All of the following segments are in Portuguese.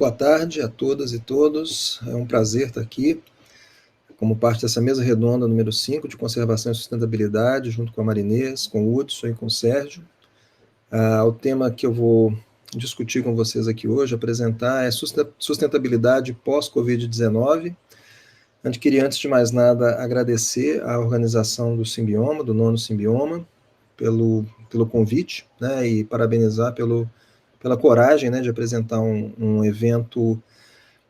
Boa tarde a todas e todos. É um prazer estar aqui como parte dessa mesa redonda número 5 de conservação e sustentabilidade, junto com a Marinês, com o Hudson e com o Sérgio. O tema que eu vou discutir com vocês aqui hoje, apresentar, é sustentabilidade pós-Covid-19. Queria, antes de mais nada, agradecer à organização do Simbioma, do Nono Simbioma, pelo convite, né, e parabenizar pela coragem, né, de apresentar um evento,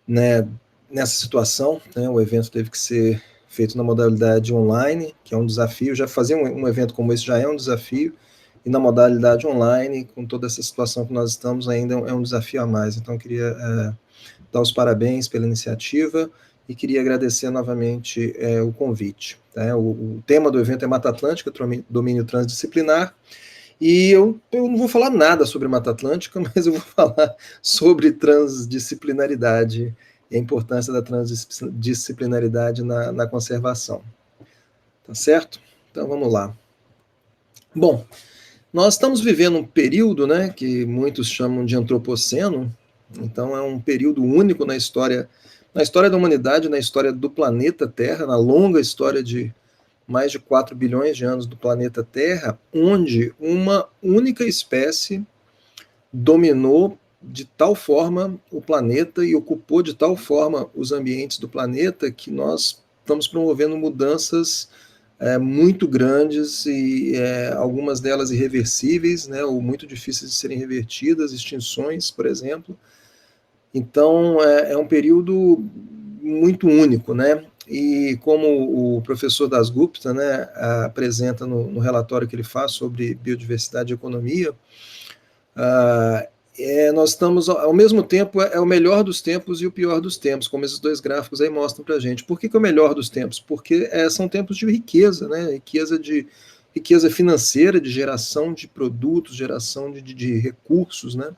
né, nessa situação. Né, o evento teve que ser feito na modalidade online, que é um desafio. Já fazer um evento como esse já é um desafio, e na modalidade online, com toda essa situação que nós estamos, ainda é um desafio a mais. Então, eu queria dar os parabéns pela iniciativa e queria agradecer novamente o convite. Tá? O tema do evento é Mata Atlântica, domínio transdisciplinar, e eu não vou falar nada sobre Mata Atlântica, mas eu vou falar sobre transdisciplinaridade e a importância da transdisciplinaridade na conservação. Tá certo? Então vamos lá. Bom, nós estamos vivendo um período, né, que muitos chamam de antropoceno. Então é um período único na história da humanidade, na história do planeta Terra, na longa história de mais de 4 bilhões de anos do planeta Terra, onde uma única espécie dominou de tal forma o planeta e ocupou de tal forma os ambientes do planeta que nós estamos promovendo mudanças muito grandes e algumas delas irreversíveis, né, ou muito difíceis de serem revertidas, extinções, por exemplo. Então, é um período muito único, né? E como o professor Dasgupta, né, apresenta no relatório que ele faz sobre biodiversidade e economia, nós estamos, ao mesmo tempo, é o melhor dos tempos e o pior dos tempos, como esses dois gráficos aí mostram para a gente. Por que é o melhor dos tempos? Porque são tempos de riqueza, né? Riqueza financeira, de geração de produtos, geração de recursos, né?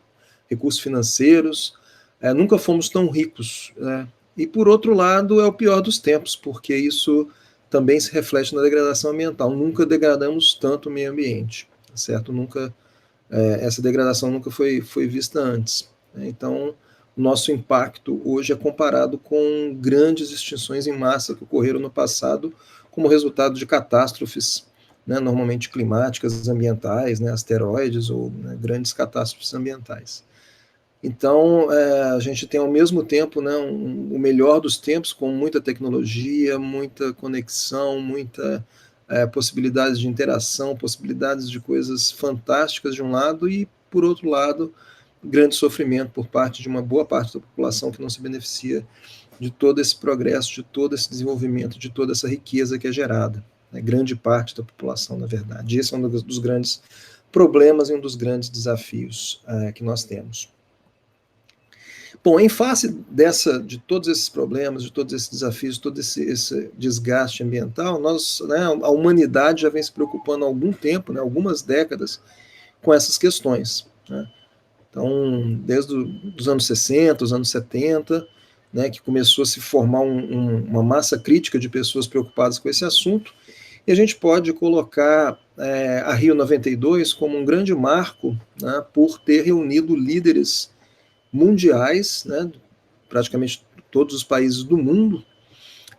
Recursos financeiros. Nunca fomos tão ricos, né? E, por outro lado, é o pior dos tempos, porque isso também se reflete na degradação ambiental. Nunca degradamos tanto o meio ambiente, certo? Essa degradação nunca foi vista antes. Né? Então, o nosso impacto hoje é comparado com grandes extinções em massa que ocorreram no passado como resultado de catástrofes, né, normalmente climáticas, ambientais, né, asteroides ou grandes catástrofes ambientais. Então, a gente tem ao mesmo tempo, né, o melhor dos tempos, com muita tecnologia, muita conexão, muita possibilidades de interação, possibilidades de coisas fantásticas de um lado, e, por outro lado, grande sofrimento por parte de uma boa parte da população que não se beneficia de todo esse progresso, de todo esse desenvolvimento, de toda essa riqueza que é gerada. Né, grande parte da população, na verdade. Esse é um dos grandes problemas e um dos grandes desafios que nós temos. Bom, em face de todos esses problemas, de todos esses desafios, todo esse desgaste ambiental, a humanidade já vem se preocupando há algum tempo, né, algumas décadas, com essas questões. Né? Então, desde os anos 60, os anos 70, né, que começou a se formar uma massa crítica de pessoas preocupadas com esse assunto, e a gente pode colocar a Rio 92 como um grande marco, né, por ter reunido líderes mundiais, né, praticamente todos os países do mundo,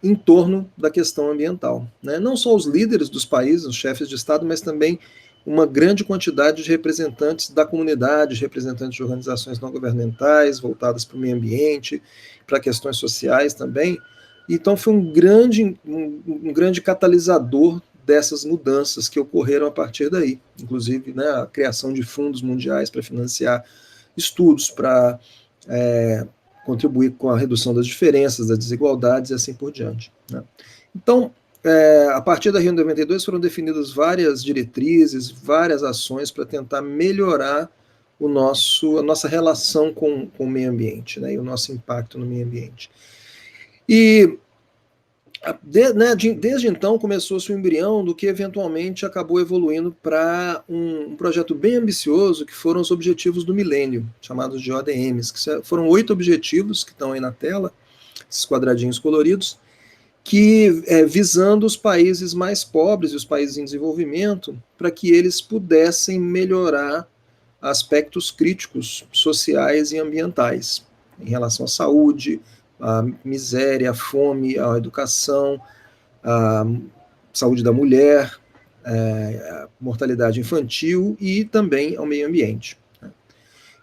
em torno da questão ambiental. Né? Não só os líderes dos países, os chefes de Estado, mas também uma grande quantidade de representantes da comunidade, representantes de organizações não governamentais, voltadas para o meio ambiente, para questões sociais também. Então foi um grande catalisador dessas mudanças que ocorreram a partir daí. Inclusive, né, a criação de fundos mundiais para financiar estudos, para contribuir com a redução das diferenças, das desigualdades e assim por diante. Né? Então, a partir da Rio 92 foram definidas várias diretrizes, várias ações para tentar melhorar a nossa relação com o meio ambiente, né, e o nosso impacto no meio ambiente. E desde então começou-se o embrião do que eventualmente acabou evoluindo para um projeto bem ambicioso, que foram os Objetivos do Milênio, chamados de ODMs, que foram 8 objetivos que estão aí na tela, esses quadradinhos coloridos, que visando os países mais pobres e os países em desenvolvimento, para que eles pudessem melhorar aspectos críticos sociais e ambientais. em relação à saúde, à miséria, à fome, à educação, à saúde da mulher, à mortalidade infantil e também ao meio ambiente.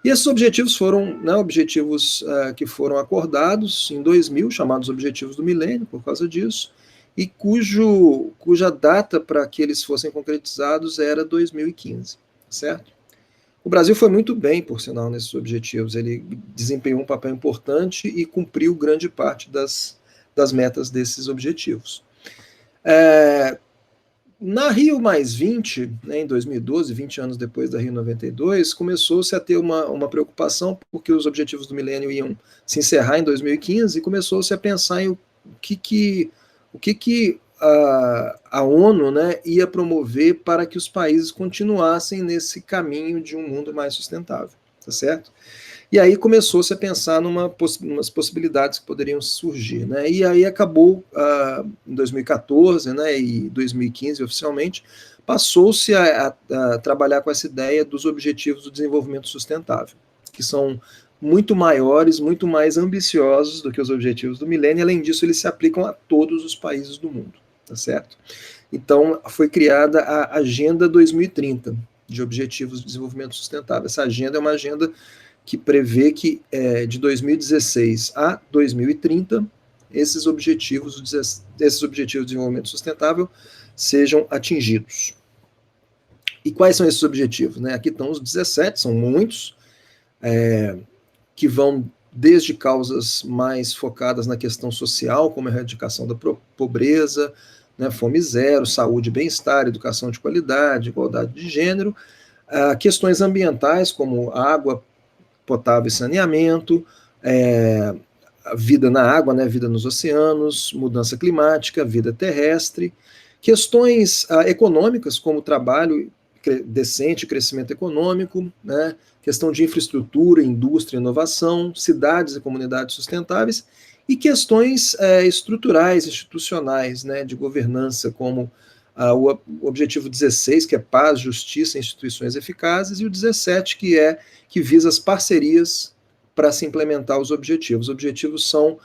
E esses objetivos foram, né, objetivos que foram acordados em 2000, chamados Objetivos do Milênio, por causa disso, e cuja data para que eles fossem concretizados era 2015, certo? O Brasil foi muito bem, por sinal, nesses objetivos. Ele desempenhou um papel importante e cumpriu grande parte das metas desses objetivos. Na Rio+20, né, em 2012, 20 anos depois da Rio 92, começou-se a ter uma preocupação, porque os objetivos do milênio iam se encerrar em 2015, e começou-se a pensar em o que a ONU, né, ia promover para que os países continuassem nesse caminho de um mundo mais sustentável, tá certo? E aí começou-se a pensar umas possibilidades que poderiam surgir, né? E aí acabou, em 2014, né, e 2015 oficialmente, passou-se a trabalhar com essa ideia dos Objetivos do Desenvolvimento Sustentável, que são muito maiores, muito mais ambiciosos do que os Objetivos do Milênio, e além disso eles se aplicam a todos os países do mundo, tá certo? Então foi criada a Agenda 2030, de Objetivos de Desenvolvimento Sustentável. Essa agenda é uma agenda que prevê que de 2016 a 2030, esses objetivos de desenvolvimento sustentável sejam atingidos. E quais são esses objetivos? Né? Aqui estão os 17, são muitos, que vão desde causas mais focadas na questão social, como a erradicação da pobreza, né, fome zero, saúde e bem-estar, educação de qualidade, igualdade de gênero, questões ambientais, como água potável e saneamento, a vida na água, né, vida nos oceanos, mudança climática, vida terrestre, questões econômicas, como trabalho decente, crescimento econômico, né, questão de infraestrutura, indústria, inovação, cidades e comunidades sustentáveis, e questões estruturais, institucionais, né, de governança, como o objetivo 16, que é paz, justiça e instituições eficazes, e o 17, que visa as parcerias para se implementar os objetivos. Os objetivos são,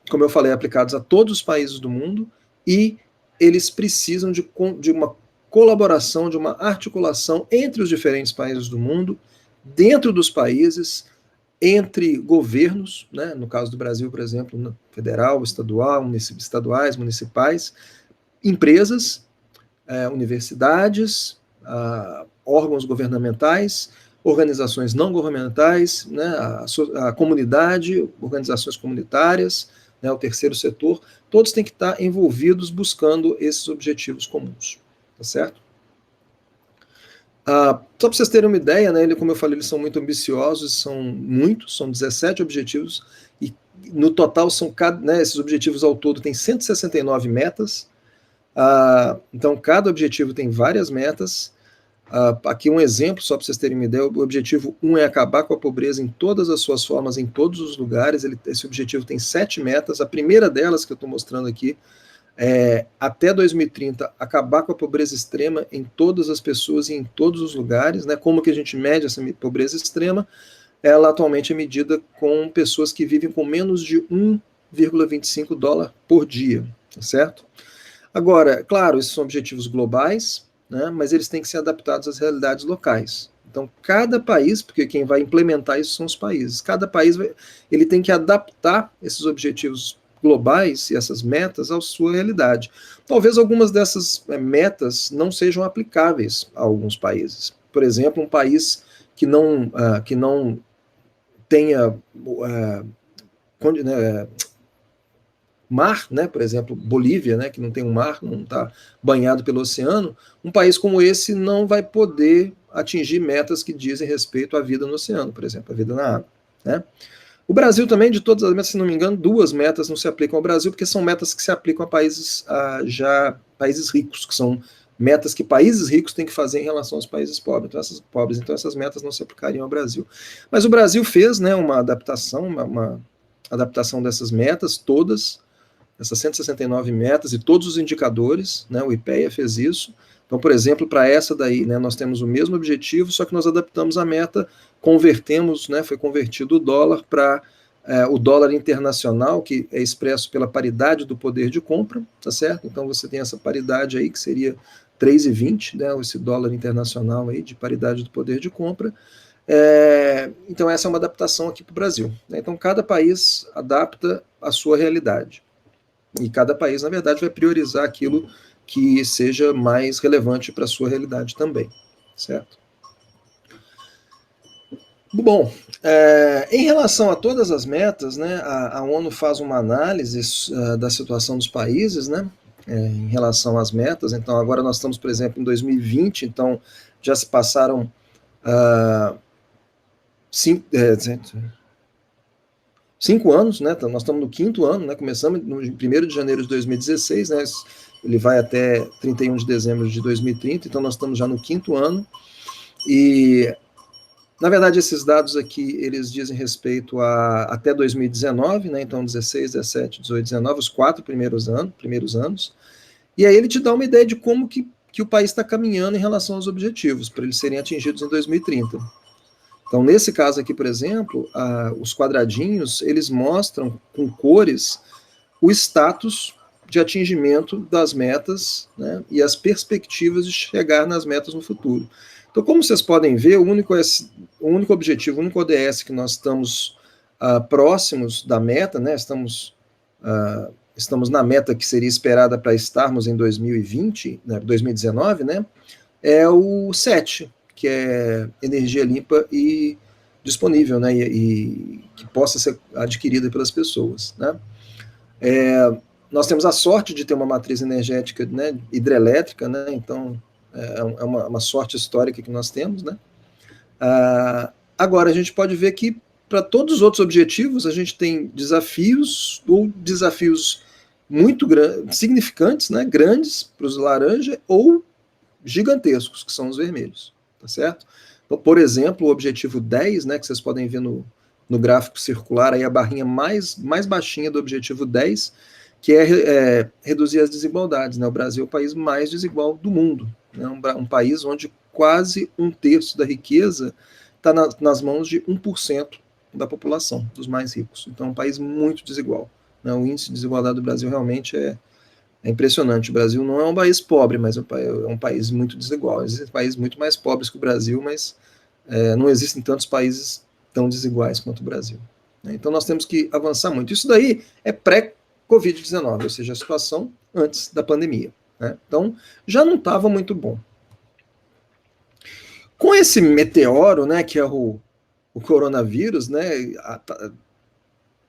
como eu falei, aplicados a todos os países do mundo, e eles precisam de uma colaboração, de uma articulação entre os diferentes países do mundo, dentro dos países, entre governos, né, no caso do Brasil, por exemplo, federal, estadual, estaduais, municipais, empresas, universidades, órgãos governamentais, organizações não governamentais, né, a comunidade, organizações comunitárias, né, o terceiro setor, todos têm que estar envolvidos buscando esses objetivos comuns, tá certo? Só para vocês terem uma ideia, né, como eu falei, eles são muito ambiciosos, são 17 objetivos, e no total né, esses objetivos ao todo têm 169 metas. Então cada objetivo tem várias metas. Aqui um exemplo, só para vocês terem uma ideia: o objetivo 1 é acabar com a pobreza em todas as suas formas, em todos os lugares. Esse objetivo tem 7 metas. A primeira delas, que eu estou mostrando aqui, até 2030, acabar com a pobreza extrema em todas as pessoas e em todos os lugares, né? Como que a gente mede essa pobreza extrema? Ela atualmente é medida com pessoas que vivem com menos de $1,25 por dia, tá certo? Agora, claro, esses são objetivos globais, né? Mas eles têm que ser adaptados às realidades locais. Então, cada país, porque quem vai implementar isso são os países, cada país ele tem que adaptar esses objetivos globais e essas metas à sua realidade. Talvez algumas dessas metas não sejam aplicáveis a alguns países. Por exemplo, um país que não tenha mar, né, por exemplo, Bolívia, né, que não tem um mar, não está banhado pelo oceano, um país como esse não vai poder atingir metas que dizem respeito à vida no oceano, por exemplo, a vida na água, né? O Brasil também, de todas as metas, se não me engano, 2 metas não se aplicam ao Brasil, porque são metas que se aplicam a países países ricos, que são metas que países ricos têm que fazer em relação aos países pobres. Então essas metas não se aplicariam ao Brasil. Mas o Brasil fez, né, uma adaptação dessas metas todas, essas 169 metas e todos os indicadores, né, o IPEA fez isso. Então, por exemplo, para essa daí, né, nós temos o mesmo objetivo, só que nós adaptamos a meta, convertemos, né, foi convertido o dólar para o dólar internacional, que é expresso pela paridade do poder de compra, tá certo? Então você tem essa paridade aí, que seria 3,20, né, esse dólar internacional aí de paridade do poder de compra. Então essa é uma adaptação aqui para o Brasil, né? Então cada país adapta a sua realidade. E cada país, na verdade, vai priorizar aquilo que seja mais relevante para a sua realidade também, certo? Bom, em relação a todas as metas, né, a ONU faz uma análise da situação dos países, né, em relação às metas. Então, agora nós estamos, por exemplo, em 2020, então já se passaram 5 anos, né? Então, nós estamos no 5º ano, né? Começamos no 1º de janeiro de 2016, né? Ele vai até 31 de dezembro de 2030, então nós estamos já no 5º ano. E, na verdade, esses dados aqui, eles dizem respeito a até 2019, né? Então 16, 17, 18, 19, os 4 primeiros anos. E aí ele te dá uma ideia de como que o país está caminhando em relação aos objetivos, para eles serem atingidos em 2030. Então, nesse caso aqui, por exemplo, os quadradinhos, eles mostram com cores o status de atingimento das metas, né, e as perspectivas de chegar nas metas no futuro. Então, como vocês podem ver, o único objetivo, o único ODS que nós estamos próximos da meta, né, estamos na meta que seria esperada para estarmos em 2020, né, 2019, né, é o 7, que é energia limpa e disponível, né, e que possa ser adquirida pelas pessoas, né. Nós temos a sorte de ter uma matriz energética, né, hidrelétrica, né, então é uma sorte histórica que nós temos, né. Agora, a gente pode ver que para todos os outros objetivos a gente tem desafios muito significantes, né, grandes para os laranja, ou gigantescos, que são os vermelhos, tá certo? Então, por exemplo, o objetivo 10, né, que vocês podem ver no gráfico circular, aí a barrinha mais baixinha do objetivo 10, que é reduzir as desigualdades, né? O Brasil é o país mais desigual do mundo, né? Um país onde quase 1/3 da riqueza está nas mãos de 1% da população, dos mais ricos. Então é um país muito desigual, né? O índice de desigualdade do Brasil realmente é impressionante. O Brasil não é um país pobre, mas é um país muito desigual. Existem países muito mais pobres que o Brasil, mas não existem tantos países tão desiguais quanto o Brasil, né? Então nós temos que avançar muito. Isso daí é pré-Covid-19, ou seja, a situação antes da pandemia, né? Então já não estava muito bom. Com esse meteoro, né, que é o coronavírus, né,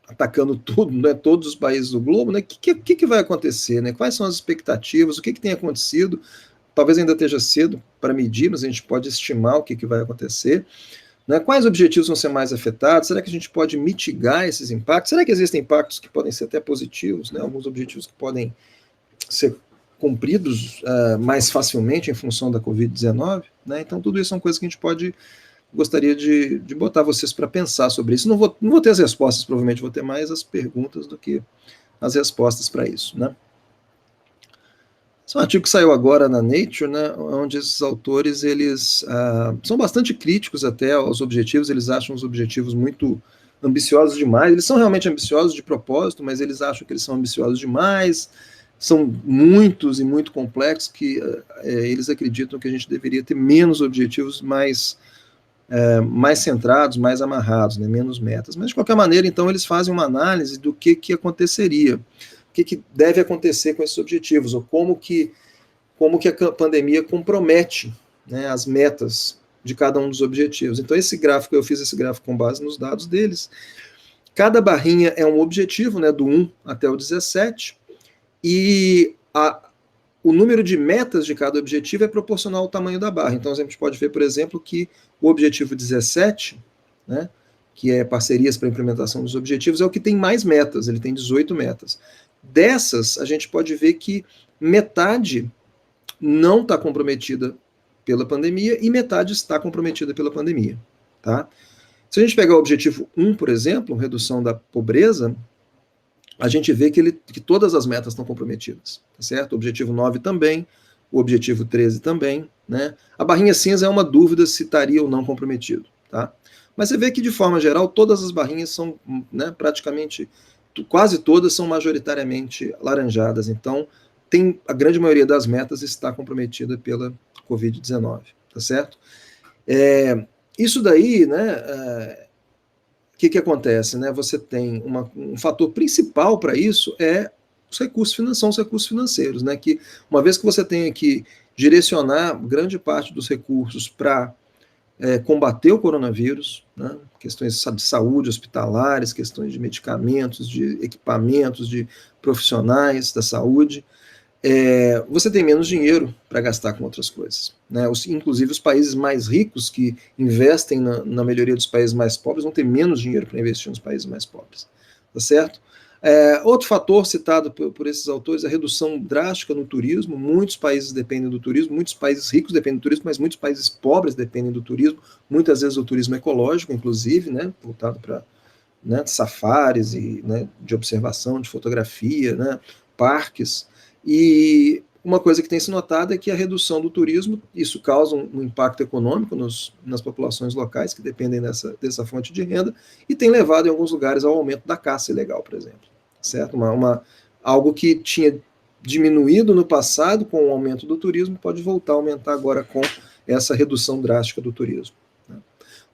atacando tudo, né, todos os países do globo, né, o que vai acontecer, né? Quais são as expectativas? O que tem acontecido? Talvez ainda esteja cedo para medir, mas a gente pode estimar o que vai acontecer, né? Quais objetivos vão ser mais afetados? Será que a gente pode mitigar esses impactos? Será que existem impactos que podem ser até positivos, né? Alguns objetivos que podem ser cumpridos mais facilmente em função da Covid-19, né? Então tudo isso são coisas que a gente gostaria de botar vocês para pensar sobre isso. Não vou ter as respostas, provavelmente vou ter mais as perguntas do que as respostas para isso, né? Esse é um artigo que saiu agora na Nature, né, onde esses autores eles são bastante críticos até aos objetivos. Eles acham os objetivos muito ambiciosos demais. Eles são realmente ambiciosos de propósito, mas eles acham que eles são ambiciosos demais. São muitos e muito complexos, que eles acreditam que a gente deveria ter menos objetivos, mais centrados, mais amarrados, né, menos metas. Mas, de qualquer maneira, então, eles fazem uma análise do que aconteceria, o que deve acontecer com esses objetivos, ou como que a pandemia compromete, né, as metas de cada um dos objetivos. Então, eu fiz esse gráfico com base nos dados deles. Cada barrinha é um objetivo, né, do 1 até o 17, e o número de metas de cada objetivo é proporcional ao tamanho da barra. Então, a gente pode ver, por exemplo, que o objetivo 17, né, que é parcerias para a implementação dos objetivos, é o que tem mais metas, ele tem 18 metas. Dessas, a gente pode ver que metade não está comprometida pela pandemia e metade está comprometida pela pandemia, tá? Se a gente pegar o objetivo 1, por exemplo, redução da pobreza, a gente vê que todas as metas estão comprometidas, tá certo? O objetivo 9 também, o objetivo 13 também, né? A barrinha cinza é uma dúvida se estaria ou não comprometido, tá? Mas você vê que, de forma geral, todas as barrinhas são, né, praticamente, quase todas são majoritariamente laranjadas, então a grande maioria das metas está comprometida pela Covid-19, tá certo? Isso daí, né, que acontece? Né? Você tem um fator principal para isso são os recursos financeiros, né? Que uma vez que você tem que direcionar grande parte dos recursos para combater o coronavírus, né? Questões de saúde hospitalares, questões de medicamentos, de equipamentos, de profissionais da saúde, você tem menos dinheiro para gastar com outras coisas. Né? Inclusive, os países mais ricos que investem na melhoria dos países mais pobres vão ter menos dinheiro para investir nos países mais pobres. Tá certo? Outro fator citado por esses autores é a redução drástica no turismo. Muitos países dependem do turismo, muitos países ricos dependem do turismo, mas muitos países pobres dependem do turismo. Muitas vezes o turismo ecológico, inclusive, né, voltado para, né, safaris e, né, de observação, de fotografia, né, parques. E uma coisa que tem se notado é que a redução do turismo, isso causa um impacto econômico nas populações locais que dependem dessa fonte de renda, e tem levado em alguns lugares ao aumento da caça ilegal, por exemplo. Certo? Algo que tinha diminuído no passado com o aumento do turismo pode voltar a aumentar agora com essa redução drástica do turismo.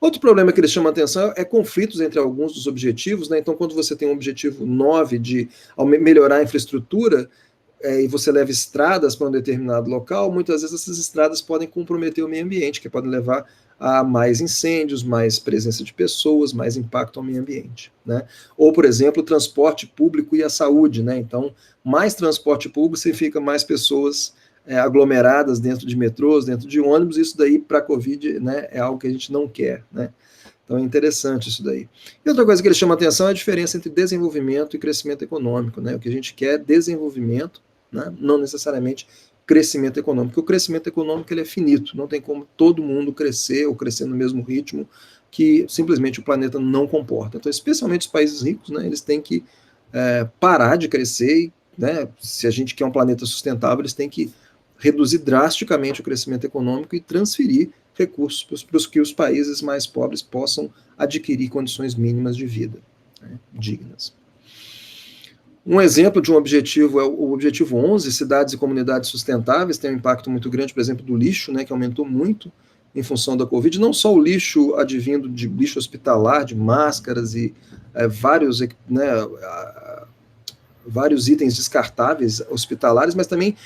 Outro problema que eles chamam a atenção é conflitos entre alguns dos objetivos. Né? Então, quando você tem um objetivo 9 de melhorar a infraestrutura, e você leva estradas para um determinado local, muitas vezes essas estradas podem comprometer o meio ambiente, que podem levar a mais incêndios, mais presença de pessoas, mais impacto ao meio ambiente. Né? Ou, por exemplo, o transporte público e a saúde. Né? Então, mais transporte público significa mais pessoas aglomeradas dentro de metrôs, dentro de ônibus. Isso daí, para a Covid, né, é algo que a gente não quer. Né? Então é interessante isso daí. E outra coisa que ele chama a atenção é a diferença entre desenvolvimento e crescimento econômico. Né? O que a gente quer é desenvolvimento, né? Não necessariamente crescimento econômico. Porque o crescimento econômico ele é finito, não tem como todo mundo crescer ou crescer no mesmo ritmo que simplesmente o planeta não comporta. Então, especialmente os países ricos, né, eles têm que parar de crescer. Né? Se a gente quer um planeta sustentável, eles têm que reduzir drasticamente o crescimento econômico e transferir recursos para que os países mais pobres possam adquirir condições mínimas de vida, né, dignas. Um exemplo de um objetivo é o objetivo 11, cidades e comunidades sustentáveis, tem um impacto muito grande, por exemplo, do lixo, né, que aumentou muito em função da Covid, não só o lixo advindo de lixo hospitalar, de máscaras e vários, né, vários itens descartáveis hospitalares, mas também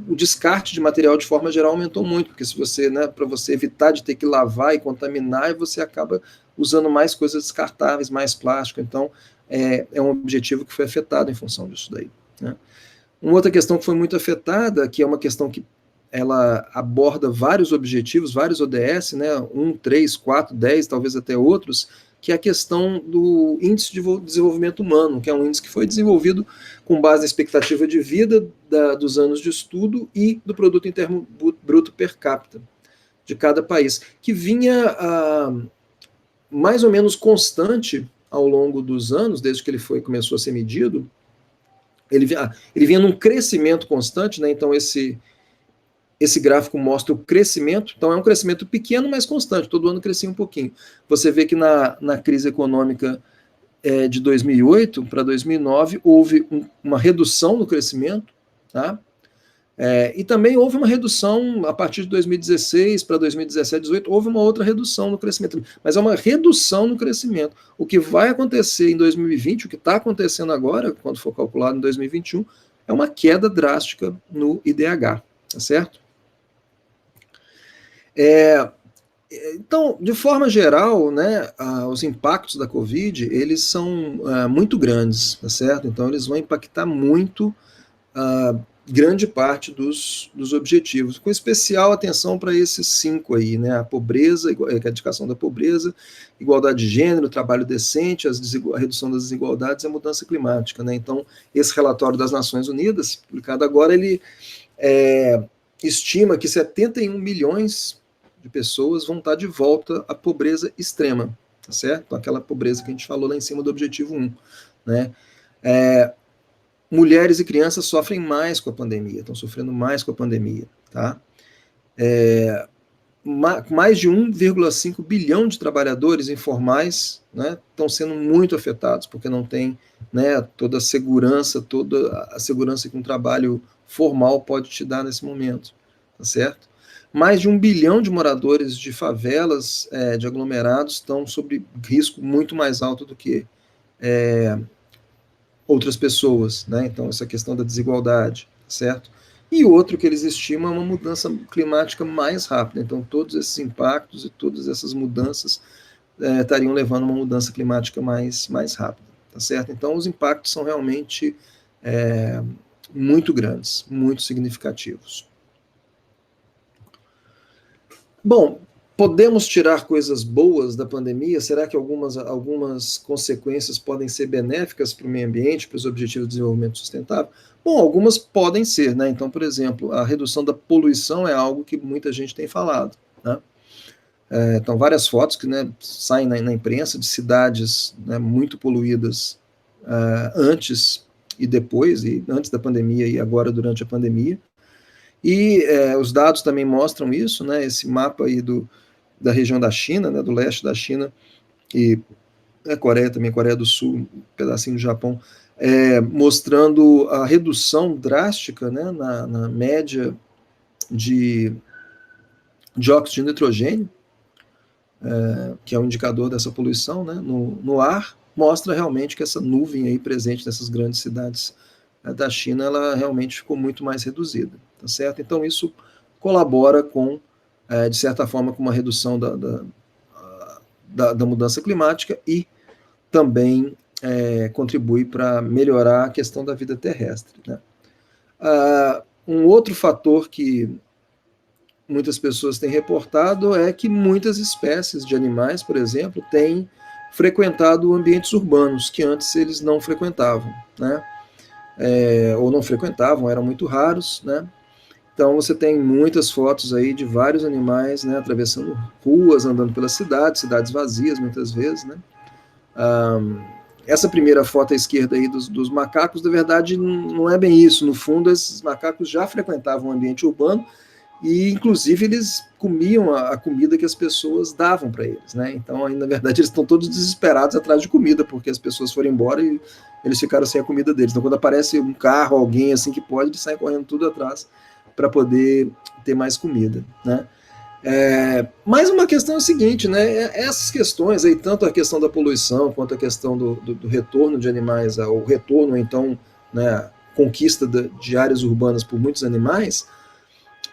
o descarte de material de forma geral aumentou muito, porque se você, né, para você evitar de ter que lavar e contaminar, você acaba usando mais coisas descartáveis, mais plástico. Então, é um objetivo que foi afetado em função disso daí. Né? Uma outra questão que foi muito afetada, que é uma questão que ela aborda vários objetivos, vários ODS, né, 1, 3, 4, 10, talvez até outros, que é a questão do índice de desenvolvimento humano, que é um índice que foi desenvolvido com base na expectativa de vida dos anos de estudo e do produto interno bruto per capita de cada país, que vinha mais ou menos constante ao longo dos anos, desde que ele começou a ser medido. Ele vinha num crescimento constante, né? Então esse gráfico mostra o crescimento, então é um crescimento pequeno, mas constante, todo ano crescia um pouquinho. Você vê que na crise econômica de 2008 para 2009 houve uma redução no crescimento, tá? E também houve uma redução a partir de 2016 para 2017, 2018, houve uma outra redução no crescimento, mas é uma redução no crescimento. O que vai acontecer em 2020, o que está acontecendo agora, quando for calculado em 2021, é uma queda drástica no IDH, tá certo? Então, de forma geral, né, os impactos da Covid, eles são muito grandes, tá certo? Então, eles vão impactar muito grande parte dos objetivos, com especial atenção para esses 5 aí, né, a pobreza, a erradicação da pobreza, igualdade de gênero, trabalho decente, a redução das desigualdades e a mudança climática, né? Então, esse relatório das Nações Unidas, publicado agora, ele estima que 71 milhões de pessoas vão estar de volta à pobreza extrema, tá certo? Aquela pobreza que a gente falou lá em cima do objetivo 1, né? mulheres e crianças sofrem mais com a pandemia, estão sofrendo mais com a pandemia, tá? Mais de 1,5 bilhão de trabalhadores informais, né, estão sendo muito afetados, porque não tem, né, toda a segurança que um trabalho formal pode te dar nesse momento, tá certo? Mais de 1 bilhão de moradores de favelas, de aglomerados, estão sob risco muito mais alto do que outras pessoas, né? Então, essa questão da desigualdade, certo? E outro que eles estimam é uma mudança climática mais rápida. Então, todos esses impactos e todas essas mudanças estariam levando a uma mudança climática mais rápida, tá certo? Então, os impactos são realmente muito grandes, muito significativos. Bom, podemos tirar coisas boas da pandemia? Será que algumas consequências podem ser benéficas para o meio ambiente, para os objetivos de desenvolvimento sustentável? Bom, algumas podem ser, né? Então, por exemplo, a redução da poluição é algo que muita gente tem falado, né? Então, várias fotos que, né, saem na imprensa de cidades, né, muito poluídas antes e depois, e antes da pandemia e agora durante a pandemia. E os dados também mostram isso, né? Esse mapa aí da região da China, né, do leste da China, e a Coreia também, Coreia do Sul, um pedacinho do Japão, mostrando a redução drástica, né, na média de dióxido de nitrogênio, que é um indicador dessa poluição, né, no ar, mostra realmente que essa nuvem aí presente nessas grandes cidades da China, ela realmente ficou muito mais reduzida, tá certo? Então isso colabora com, de certa forma, com uma redução da mudança climática e também contribui para melhorar a questão da vida terrestre, né? Um outro fator que muitas pessoas têm reportado é que muitas espécies de animais, por exemplo, têm frequentado ambientes urbanos que antes eles não frequentavam, né? Ou não frequentavam, eram muito raros, né? Então você tem muitas fotos aí de vários animais, né, atravessando ruas, andando pelas cidades vazias muitas vezes, né? Essa primeira foto à esquerda aí dos macacos, na verdade, não é bem isso. No fundo, esses macacos já frequentavam o ambiente urbano e, inclusive, eles comiam a comida que as pessoas davam para eles, né? Então, aí, na verdade, eles estão todos desesperados atrás de comida, porque as pessoas foram embora e eles ficaram sem a comida deles. Então, quando aparece um carro, alguém assim que pode, eles saem correndo tudo atrás para poder ter mais comida, né? Mas uma questão é a seguinte, né? Essas questões aí, tanto a questão da poluição quanto a questão do retorno de animais, o retorno, então, né, conquista de áreas urbanas por muitos animais,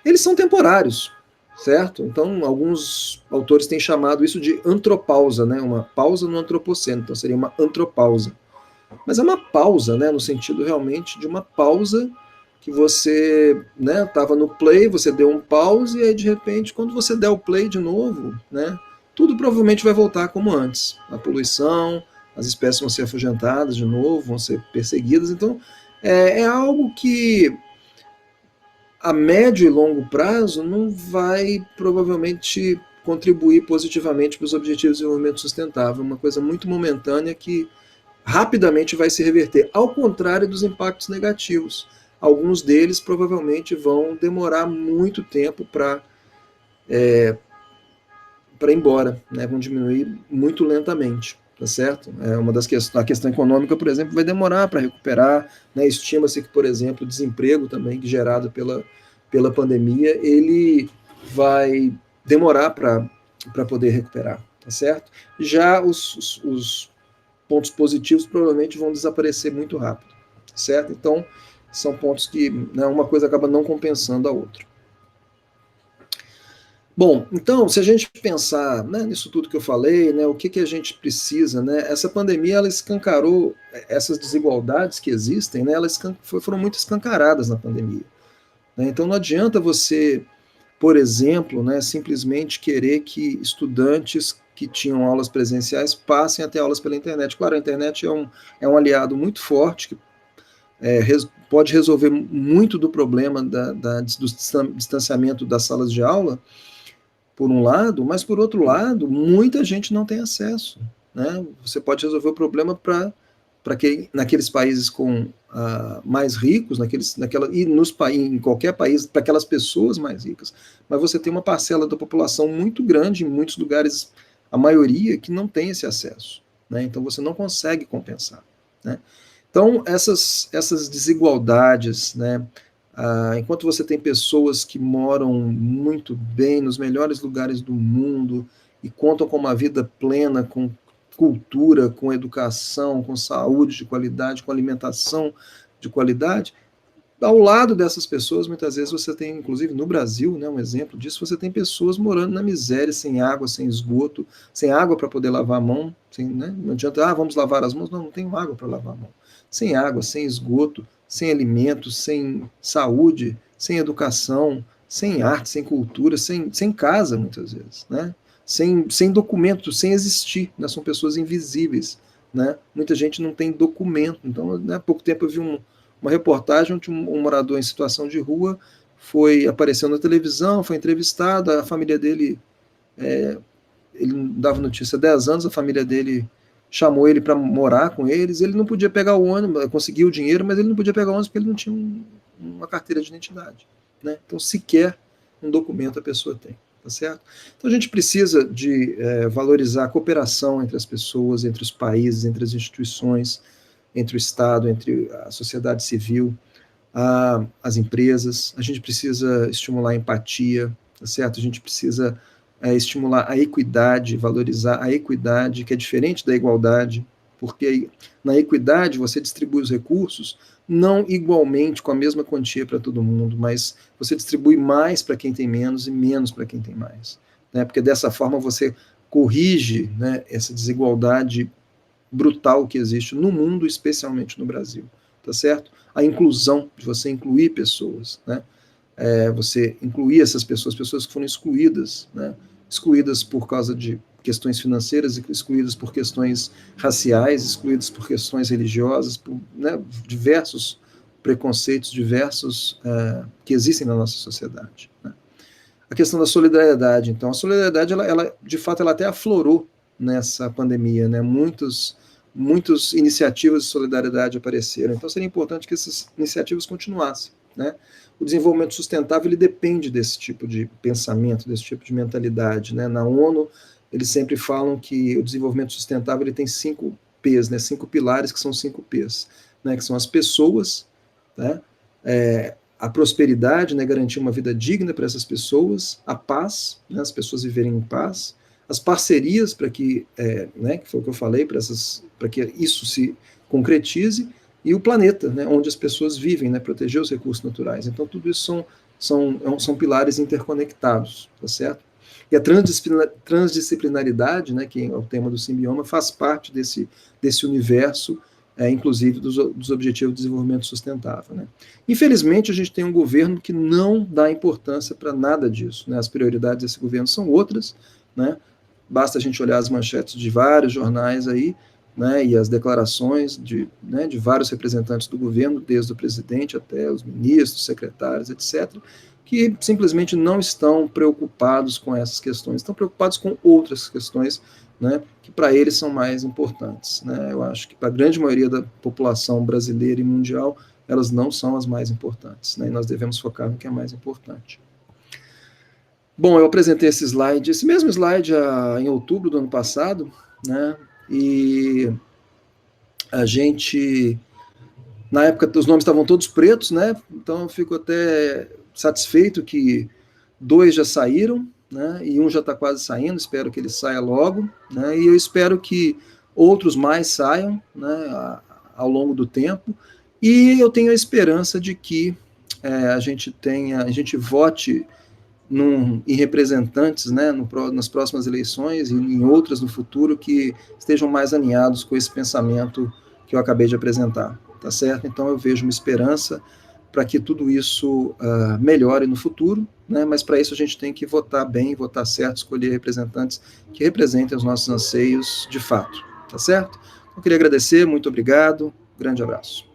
eles são temporários, certo? Então, alguns autores têm chamado isso de antropausa, né? Uma pausa no antropoceno, então seria uma antropausa. Mas é uma pausa, né? No sentido realmente de uma pausa que você, né, estava no play, você deu um pause e aí de repente, quando você der o play de novo, né, tudo provavelmente vai voltar como antes. A poluição, as espécies vão ser afugentadas de novo, vão ser perseguidas. Então, é algo que a médio e longo prazo não vai provavelmente contribuir positivamente para os objetivos de desenvolvimento sustentável. Uma coisa muito momentânea que rapidamente vai se reverter, ao contrário dos impactos negativos. Alguns deles provavelmente vão demorar muito tempo para ir embora, né? Vão diminuir muito lentamente, tá certo? Uma das questões, a questão econômica, por exemplo, vai demorar para recuperar, né? Estima-se que, por exemplo, o desemprego também gerado pela pandemia, ele vai demorar para poder recuperar, tá certo? Já os pontos positivos provavelmente vão desaparecer muito rápido, certo? Então, são pontos que, né, uma coisa acaba não compensando a outra. Bom, então, se a gente pensar, né, nisso tudo que eu falei, né, o que a gente precisa, né, essa pandemia ela escancarou essas desigualdades que existem, né, elas foram muito escancaradas na pandemia. Né, então não adianta você, por exemplo, né, simplesmente querer que estudantes que tinham aulas presenciais passem a ter aulas pela internet. Claro, a internet é um aliado muito forte que pode resolver muito do problema do distanciamento das salas de aula, por um lado, mas por outro lado, muita gente não tem acesso, né? Você pode resolver o problema para para que naqueles países com mais ricos, em qualquer país, para aquelas pessoas mais ricas, mas você tem uma parcela da população muito grande, em muitos lugares, a maioria, que não tem esse acesso, né? Então você não consegue compensar, né? Então essas desigualdades, né? Enquanto você tem pessoas que moram muito bem, nos melhores lugares do mundo, e contam com uma vida plena, com cultura, com educação, com saúde de qualidade, com alimentação de qualidade, ao lado dessas pessoas, muitas vezes você tem, inclusive no Brasil, né, um exemplo disso, você tem pessoas morando na miséria, sem água, sem esgoto, sem água para poder lavar a mão, né, não adianta, vamos lavar as mãos, não tenho água para lavar a mão. Sem água, sem esgoto, sem alimentos, sem saúde, sem educação, sem arte, sem cultura, sem casa, muitas vezes, né? Sem documento, sem existir, né? São pessoas invisíveis, né? Muita gente não tem documento. Então, né, há pouco tempo eu vi uma reportagem onde um morador em situação de rua apareceu na televisão, foi entrevistado, a família dele, ele dava notícia há 10 anos, a família dele chamou ele para morar com eles, ele não podia pegar o ônibus, conseguiu o dinheiro, mas ele não podia pegar o ônibus porque ele não tinha uma carteira de identidade, né? Então, sequer um documento a pessoa tem, tá certo? Então, a gente precisa de valorizar a cooperação entre as pessoas, entre os países, entre as instituições, entre o Estado, entre a sociedade civil, as empresas. A gente precisa estimular a empatia, tá certo? A gente precisa estimular a equidade, valorizar a equidade, que é diferente da igualdade, porque na equidade você distribui os recursos não igualmente, com a mesma quantia para todo mundo, mas você distribui mais para quem tem menos e menos para quem tem mais, né? Porque dessa forma você corrige, né, essa desigualdade brutal que existe no mundo, especialmente no Brasil, tá certo? A inclusão, de você incluir pessoas, né? Você incluir essas pessoas que foram excluídas, né? Excluídas por causa de questões financeiras, excluídas por questões raciais, excluídas por questões religiosas, por, né, diversos preconceitos, que existem na nossa sociedade, né? A questão da solidariedade, então, a solidariedade, ela de fato, ela até aflorou nessa pandemia, né? Muitas iniciativas de solidariedade apareceram, então seria importante que essas iniciativas continuassem, né? O desenvolvimento sustentável, ele depende desse tipo de pensamento, desse tipo de mentalidade, né? Na ONU, eles sempre falam que o desenvolvimento sustentável ele tem 5 P's, né? 5 pilares que são 5 P's, né? Que são as pessoas, né? A prosperidade, né? Garantir uma vida digna para essas pessoas, a paz, né? As pessoas viverem em paz, as parcerias para que, né? Que foi o que eu falei, para que isso se concretize, e o planeta, né, onde as pessoas vivem, né, proteger os recursos naturais. Então, tudo isso são pilares interconectados, tá certo? E a transdisciplinaridade, né, que é o tema do Symbioma, faz parte desse universo, inclusive dos Objetivos de Desenvolvimento Sustentável, né? Infelizmente, a gente tem um governo que não dá importância para nada disso, né? As prioridades desse governo são outras, né? Basta a gente olhar as manchetes de vários jornais aí, né, e as declarações de vários representantes do governo, desde o presidente até os ministros, secretários, etc., que simplesmente não estão preocupados com essas questões, estão preocupados com outras questões, né, que para eles são mais importantes, né? Eu acho que para a grande maioria da população brasileira e mundial, elas não são as mais importantes, né, e nós devemos focar no que é mais importante. Bom, eu apresentei esse mesmo slide em outubro do ano passado, né, e a gente, na época, os nomes estavam todos pretos, né? Então eu fico até satisfeito que 2 já saíram, né? E um já está quase saindo, espero que ele saia logo, né? E eu espero que outros mais saiam, né, ao longo do tempo. E eu tenho a esperança de que a gente vote em representantes, né, nas próximas eleições e em outras no futuro que estejam mais alinhados com esse pensamento que eu acabei de apresentar, tá certo? Então eu vejo uma esperança para que tudo isso melhore no futuro, né, mas para isso a gente tem que votar bem, votar certo, escolher representantes que representem os nossos anseios de fato, tá certo? Eu queria agradecer, muito obrigado, grande abraço.